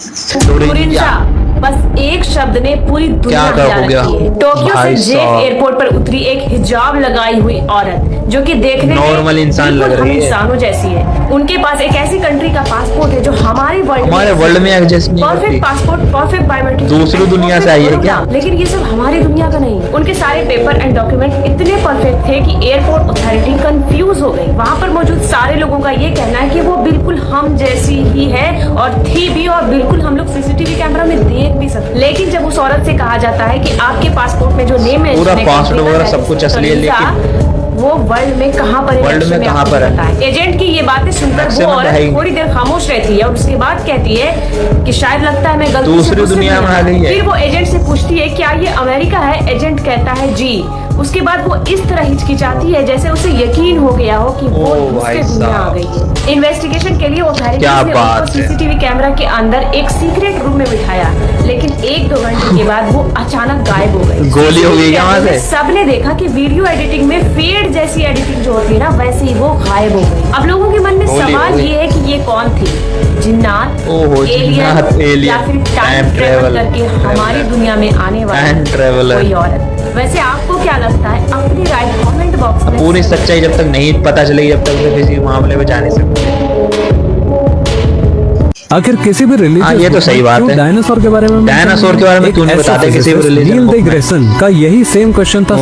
तुरिंजा, बस एक शब्द ने पूरी दुनिया हिला रखी है। टोक्यो से जेफ एयरपोर्ट पर उतरी एक हिजाब लगाई हुई औरत जो कि देखने नॉर्मल इंसान लग रही है, इंसानों जैसी है। उनके पास एक ऐसी कंट्री का पासपोर्ट है जो हमारे वर्ल्ड में एडजस्ट नहीं करती। परफेक्ट पासपोर्ट, परफेक्ट बायोमेट्रिक, दूसरी दुनिया से आई है क्या? लेकिन ये सब हमारी दुनिया का नहीं। उनके सारे पेपर एंड डॉक्यूमेंट इतने परफेक्ट थे कि एयरपोर्ट अथॉरिटी कंफ्यूज हो गई। वहाँ पर मौजूद सारे लोगों का ये कहना है कि वो बिल्कुल हम जैसी ही है और थी भी, और बिल्कुल हम लोग सीसीटीवी कैमरा में देख भी सकते। लेकिन जब उस औरत से कहा जाता है कि आपके पासपोर्ट में जो नेम है, पूरा पासपोर्ट वगैरह सब कुछ असली है, लेकिन वो वर्ल्ड में कहाँ पर है? एजेंट की ये बातें सुनकर वो औरत थोड़ी देर खामोश रहती है और उसके बाद कहती है कि शायद लगता है मैं गलती से दुनिया में आ गई है। फिर वो एजेंट से पूछती है क्या ये अमेरिका है? एजेंट कहता है जी। उसके बाद वो इस तरह हिचकिचाती है जैसे उसे यकीन हो गया हो कि वो दूसरे दुनिया आ गई है। इन्वेस्टिगेशन के लिए अथॉरिटीज ने उसको सीसीटीवी कैमरा के अंदर एक सीक्रेट रूम में बिठाया, लेकिन 1-2 घंटे के बाद वो अचानक गायब हो गई। गोली हो गई वहाँ से। सबने देखा कि वीडियो एडिटिंग में फेड जैसी एडिटिंग जो होती है ना, वैसे ही वो गायब हो गई। अब लोगों के मन में सवाल ये है कि ये कौन थी? जिन्नात, एलियन या फिर टाइम ट्रेवल करके हमारी दुनिया में आने वाली कोई औरत? वैसे आपको क्या लगता है? अपनी राय कमेंट बॉक्स में। पूरी सच्चाई जब तक नहीं पता चलेगी, जब तक किसी मामले में जाने से आखिर किसी भी रिलीजन, ये तो सही बात है। डायनासोर के बारे में तू नहीं बता दे किसी भी रिलीजन का यही सेम क्वेश्चन था।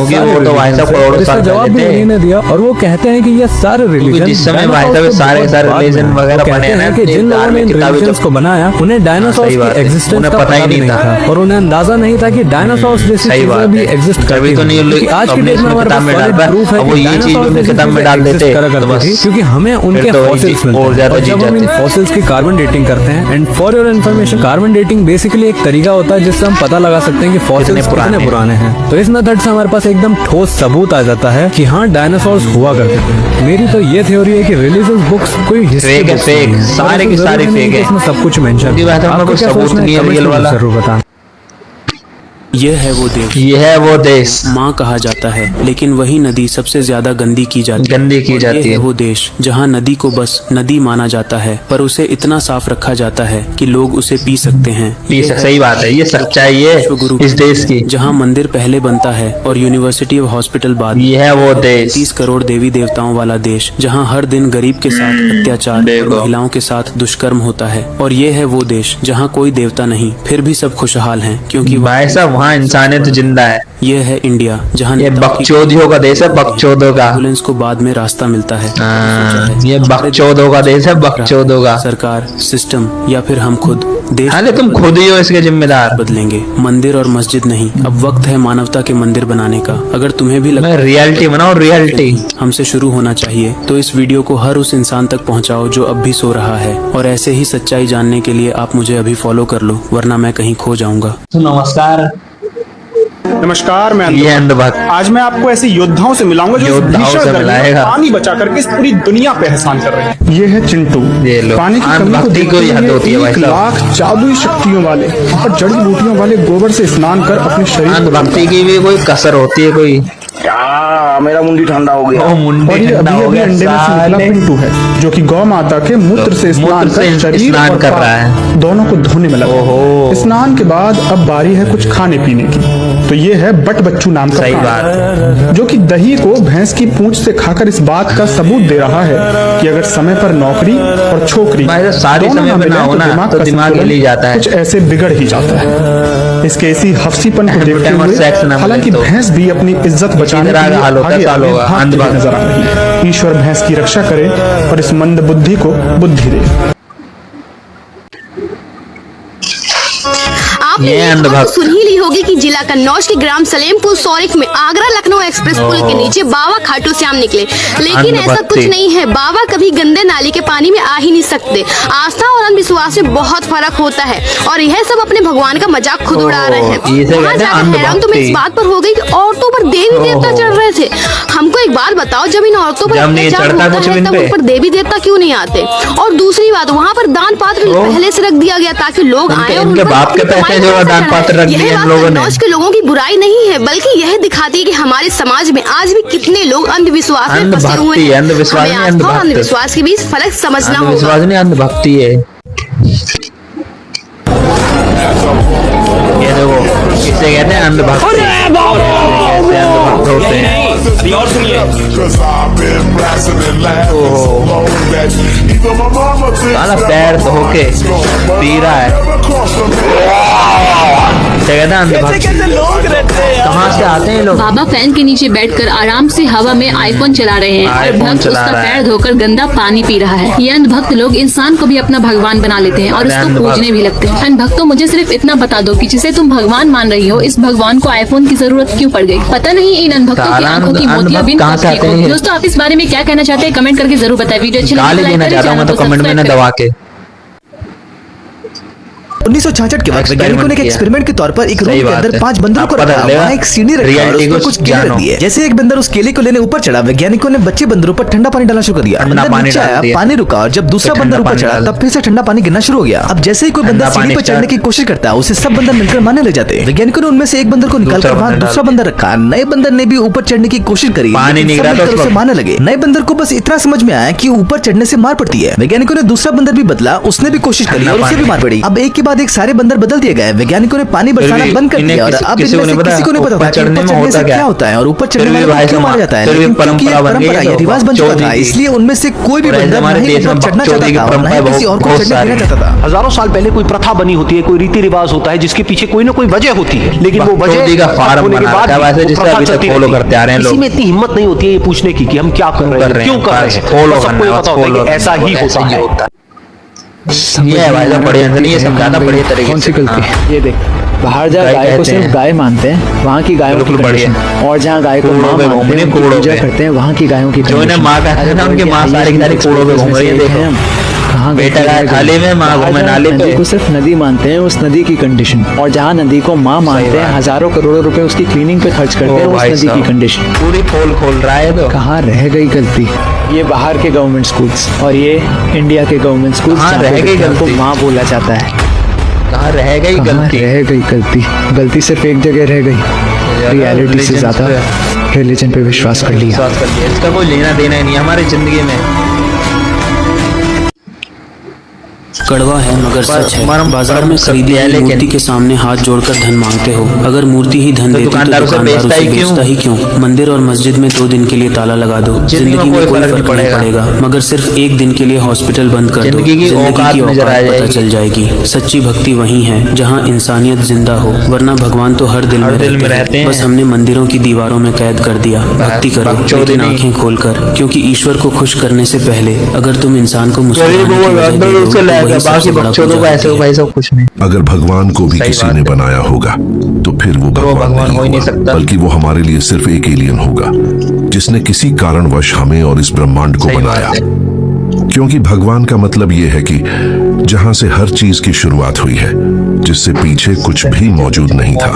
इसका जवाब भी उन्हीं ने दिया और वो कहते हैं कि ये सारे रिलीजन, जिस समय सारे रिलीजन वगैरह पढ़े हैं कि जिन लोगों ने रिलीजन्स को बनाया उन्हें डायनासोर की एग्जिस्टेंस का पता ही नहीं था और उन्हें अंदाजा नहीं था कि डायनासोर जैसी चीजें भी एग्जिस्ट करती हैं। आज की डेट में हमारे पास प्रूफ है कि डायनासोर किताब में डाल देते क्योंकि हमें उनके फॉसिल्स मिलते हैं और जब हम इन फॉसिल्स की कार्बन डेटिंग करते हैं। And for your information, carbon dating basically एक तरीका होता है जिससे हम पता लगा सकते हैं कि फॉसिल्स कितने पुराने हैं। तो इस मेथड से हमारे पास एकदम ठोस सबूत आ जाता है कि हाँ डायनासोर्स हुआ करते थे। मेरी तो ये थ्योरी है कि रिलीजियस बुक्स कोई हिस्ट्री बुक्स फेक, सारे की सारी फेक है, इसमें सब कुछ मेंशन है। आपको क्या सोचना है? कमेंट में जरूर बताना। यह है वो देश, यह है वो देश माँ कहा जाता है, लेकिन वही नदी सबसे ज्यादा गंदी की जाती है। यह है वो देश जहाँ नदी को बस नदी माना जाता है, पर उसे इतना साफ रखा जाता है कि लोग उसे पी सकते हैं। सही बात है, ये सच्चाई है इस देश की। जहाँ मंदिर पहले बनता है और यूनिवर्सिटी और हॉस्पिटल बाद। यह है वो देश, 30 करोड़ देवी देवताओं वाला देश, जहाँ हर दिन गरीब के साथ अत्याचार, महिलाओं के साथ दुष्कर्म होता है। और ये है वो देश जहाँ कोई देवता नहीं, फिर भी सब खुशहाल हैं क्योंकि वहाँ इंसानियत जिंदा है। यह है इंडिया, जहाँ ये बकचोदियों का देश है, बकचोदों का। एम्बुलेंस को बाद में रास्ता मिलता है। ये बकचोदों का देश है, बकचोदों का। सरकार, सिस्टम या फिर हम खुद देश, तुम खुद ही हो इसके जिम्मेदार। बदलेंगे मंदिर और मस्जिद नहीं, अब वक्त है मानवता के मंदिर बनाने का। अगर तुम्हें भी लगता है रियलिटी बनाओ, रियलिटी हमसे शुरू होना चाहिए, तो इस वीडियो को हर उस इंसान तक पहुंचाओ जो अब भी सो रहा है। और ऐसे ही सच्चाई जानने के लिए आप मुझे अभी फॉलो कर लो, वरना मैं कहीं खो जाऊंगा। नमस्कार, मैं अंधभक्त। आज मैं आपको ऐसे योद्धाओं से मिलाऊंगा जो भीषण गर्मी में पानी बचा करके इस पूरी दुनिया पे एहसान कर रहे हैं। ये है चिंटू, पानी की कमी को देखते हुए 1 लाख जादुई शक्तियों वाले और जड़ी बूटियों वाले गोबर से स्नान कर अपने शरीर। भक्ति की भी कोई कसर होती है कोई? मेरा मुंडी ठंडा हो गया। और ये अभी अंडे में से निकला पिंटू है जो कि गौ माता के मूत्र से स्नान कर शरीर कर रहा है, दोनों को धोने में लगा। स्नान के बाद अब बारी है कुछ खाने पीने की। तो ये है बट बच्चू नाम का प्राणी जो कि दही को भैंस की पूंछ से खाकर इस बात का सबूत दे रहा है कि अगर समय पर नौकरी और छोकरी दोनों ना मिले तो दिमाग हिल जाता है, कुछ ऐसे बिगड़ ही जाता है। इसके इसी हफ्सीपन को देखते हुए हालांकि भैंस भी अपनी इज्जत बचाने के लिए आगे नजर आ रही है। ईश्वर भैंस की रक्षा करे और इस मंद बुद्धि को बुद्धि दे। आपने ये खबर सुन ही ली होगी कि जिला कन्नौज के ग्राम सलेमपुर सौरिक में आगरा लखनऊ एक्सप्रेस पुल के नीचे बाबा खाटू श्याम निकले, लेकिन ऐसा कुछ नहीं है। बाबा कभी गंदे नाली के पानी में आ ही नहीं सकते। आस्था और अंधविश्वास में बहुत फर्क होता है और यह सब अपने भगवान का मजाक खुद उड़ा रहे हैं। वहाँ जाकर हैरान तो मैं इस बात पर हो गई कि औरतों पर देवी देवता चढ़ रहे थे। हमको एक बात बताओ, जब इन औरतों पर अत्याचार होता है तब उन पर देवी देवता क्यों नहीं आते? और दूसरी बात, वहाँ पर दान पात्र पहले से रख दिया गया ताकि लोग आए और उनके बाप के पैसे जो दान पात्र रख दिए हम लोगों ने। कन्नौज के लोगों की बुराई नहीं है, बल्कि यह दिखाती है कि हमारे समाज में आज भी कितने लोग अंधविश्वास में फंसे हुए हैं। अंधविश्वास के बीच फर्क समझना होगा। अंधभक्ति है। इसे कहते हैं अंधभक्त। कैसे अंधभक्त होते हैं। अभी और सुनिए। साला पैर धो के पी रहा है। कहते हैं अंधभक्त। कहाँ से आते हैं लोग? बाबा फैन के नीचे बैठकर आराम से हवा में आईफोन चला रहे हैं और भक्त उसका पैर धोकर गंदा पानी पी रहा है। ये अंधभक्त लोग इंसान को भी अपना भगवान बना लेते हैं और उसको पूजने भी लगते हैं। अंधभक्तों, मुझे सिर्फ इतना बता दो कि जिसे तुम भगवान मान रही हो, इस भगवान को आईफोन की जरूरत क्यों पड़ गई? पता नहीं इन अनभक्तों की आंखों की मोतियां बिन कब ठीक हो। दोस्तों, आप इस बारे में क्या कहना चाहते हैं? कमेंट करके जरूर बताएं। वीडियो अच्छी लगी तो लाइक करें, चैनल को सब्सक्राइब करें। दबा के 1966 के वक्त वैज्ञानिकों ने एक एक्सपेरिमेंट के तौर पर एक रूम के अंदर 5 बंदरों को रखा। वहाँ एक सीढ़ी रखी और उस पर कुछ केले रख दिए। जैसे एक बंदर उस केले को लेने ऊपर चढ़ा, वैज्ञानिकों ने बच्चे बंदरों पर ठंडा पानी डालना शुरू कर दिया। नीचे आया, पानी रुका और जब दूसरा बंदर ऊपर चढ़ा तब फिर से ठंडा पानी गिरना शुरू हो गया। अब जैसे ही कोई बंदर सीढ़ी पर चढ़ने की कोशिश करता है, उसे सब बंदर मिलकर मारने लग जाते हैं। वैज्ञानिकों ने उनमें से एक बंदर को निकालकर वहाँ दूसरा बंदर रखा। नए बंदर ने भी ऊपर चढ़ने की कोशिश करी, उसे मारने लगे। नए बंदर को बस इतना समझ में आया कि ऊपर चढ़ने से मार पड़ती है। वैज्ञानिकों ने दूसरा बंदर भी बदला, उसने भी कोशिश करी और उसे भी मार पड़ी। अब एक के बाद एक सारे बंदर बदल दिए गए। वैज्ञानिकों ने पानी बरसाना बंद कर दिया और अब किसी को नहीं पता कि ऊपर चढ़ने से क्या होता है और ऊपर चढ़ने वाले को क्यों मारा जाता है। लेकिन परंपरा ये रिवाज बन चुका था, इसलिए उनमें से कोई भी बंदर नहीं ऊपर चढ़ना चाहता था और नहीं किसी और को चढ़ने देना चाहता था। हजारों साल पहले कोई प्रथा बनी होती है, कोई रीति रिवाज होता है जिसके पीछे कोई ना कोई वजह होती है, लेकिन वो वजह होने के बाद किसी में इतनी हिम्मत नहीं होती है ये पूछने की कि हम क्या कर रहे हैं, क्यों कर रहे हैं। सबको ये पता होता है कि ऐसा ही होता है। ये समझाना बढ़िया तरीके। कौन सी गलती? ये देख, बाहर जहाँ गाय को सिर्फ गाय मानते हैं, वहाँ की गायों की कंडीशन, और जहाँ गाय को माँ मानते हैं, पूजा करते हैं, वहाँ की गायों की कंडीशन। माँ कहते हैं उनकी माँ सारी कूड़ों पे घूम रही है। देखो कहाँ बेटा गाय थाली में, माँ घूमे नाली पे। को सिर्फ नदी मानते हैं, उस नदी की कंडीशन, और जहाँ नदी को माँ मानते हैं, हजारों करोड़ों रुपए उसकी क्लीनिंग पे खर्च करते हैं, उस नदी की कंडीशन। पूरी पोल खोल रहा है। तो कहाँ रह गई गलती? ये बाहर के गवर्नमेंट स्कूल्स और ये इंडिया के गवर्नमेंट स्कूल्स, कहाँ रह गई गलती? को माँ बोला जाता है। कहाँ रह गई गलती? रह गई गलती? गलती सिर्फ एक जगह रह गई, रियलिटी से ज्यादा रिलीजन पे विश्वास कर लिया। इसका कोई लेना देना ही नहीं हमारी जिंदगी में। कड़वा है मगर सच है। बाजार में खरीदी हुई मूर्ति के सामने हाथ जोड़कर धन मांगते हो। अगर मूर्ति ही धन देती तो दुकानदार उसे बेचता ही क्यों? मंदिर और मस्जिद में 2 दिन के लिए ताला लगा दो, जिंदगी में कोई फर्क नहीं पड़ेगा। मगर सिर्फ एक दिन के लिए हॉस्पिटल बंद कर दो, जिंदगी की औकात पता चल जाएगी। सच्ची भक्ति वही है जहाँ इंसानियत जिंदा हो, वरना भगवान तो हर दिल में रहते हैं। बस हमने मंदिरों की दीवारों में कैद कर दिया। भक्ति करो लेकिन आंखें खोलकर, क्योंकि ईश्वर को खुश करने से पहले अगर तुम इंसान को अगर भगवान को भी किसी ने बनाया होगा तो फिर वो भगवान नहीं होगा, बल्कि वो हमारे लिए सिर्फ एक एलियन होगा जिसने किसी कारणवश हमें और इस ब्रह्मांड को बनाया। क्योंकि भगवान का मतलब ये है कि जहां से हर चीज की शुरुआत हुई है, जिससे पीछे कुछ भी मौजूद नहीं था।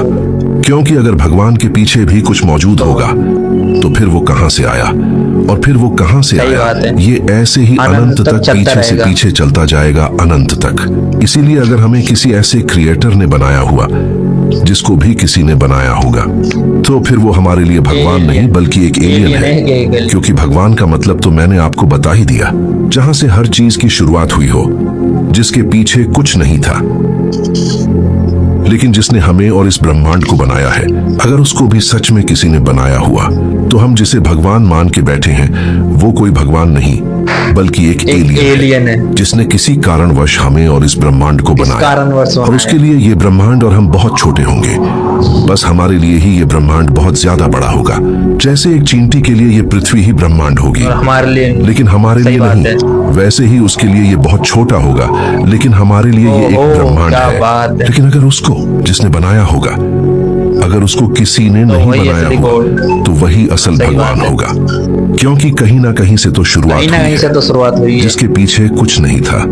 क्योंकि अगर भगवान के पीछे भी कुछ मौजूद होगा तो फिर वो कहां से आया, और फिर वो कहां से आया, ये ऐसे ही अनंत तक पीछे से पीछे चलता जाएगा, अनंत तक। इसीलिए अगर हमें किसी ऐसे क्रिएटर ने बनाया हुआ जिसको भी किसी ने बनाया होगा, तो फिर वो हमारे लिए भगवान नहीं बल्कि एक एलियन है। क्योंकि भगवान का मतलब तो मैंने आपको बता ही दिया, जहां से हर चीज की शुरुआत हुई हो, जिसके पीछे कुछ नहीं था, लेकिन जिसने हमें और इस ब्रह्मांड को बनाया है। अगर उसको भी सच में किसी ने बनाया हुआ, तो हम जिसे भगवान मान के बैठे हैं वो कोई भगवान नहीं बल्कि एक एलियन है, जिसने किसी कारणवश हमें और इस ब्रह्मांड को बनाया। और उसके लिए ये ब्रह्मांड और हम बहुत छोटे होंगे, बस हमारे लिए ही ये ब्रह्मांड बहुत ज्यादा बड़ा होगा। जैसे एक चींटी के लिए ये पृथ्वी ही ब्रह्मांड होगी, लेकिन हमारे लिए नहीं। वैसे ही उसके लिए ये बहुत छोटा होगा, लेकिन हमारे लिए ये एक ब्रह्मांड है। लेकिन अगर उसको जिसने बनाया होगा, अगर उसको किसी ने नहीं बनाया होगा, तो वही असल भगवान होगा। क्योंकि कहीं ना कहीं से तो शुरुआत हुई है, जिसके पीछे कुछ नहीं था।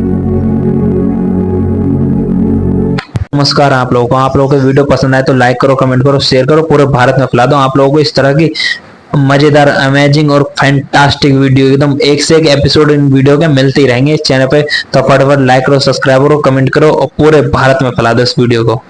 नमस्कार आप लोगों को वीडियो पसंद आए तो लाइक करो, कमेंट करो, शेयर करो, पूरे भारत में फैला दो। आप लोगों को इस तरह की मजेदार, अमेजिंग और फैंटास्टिक वीडियो, एकदम एक से एक एपिसोड इन वीडियो के मिलते ही रहेंगे इस चैनल पे। तो फटाफट लाइक करो, सब्सक्राइब करो, कमेंट करो और पूरे भारत में फैला दो इस वीडियो को।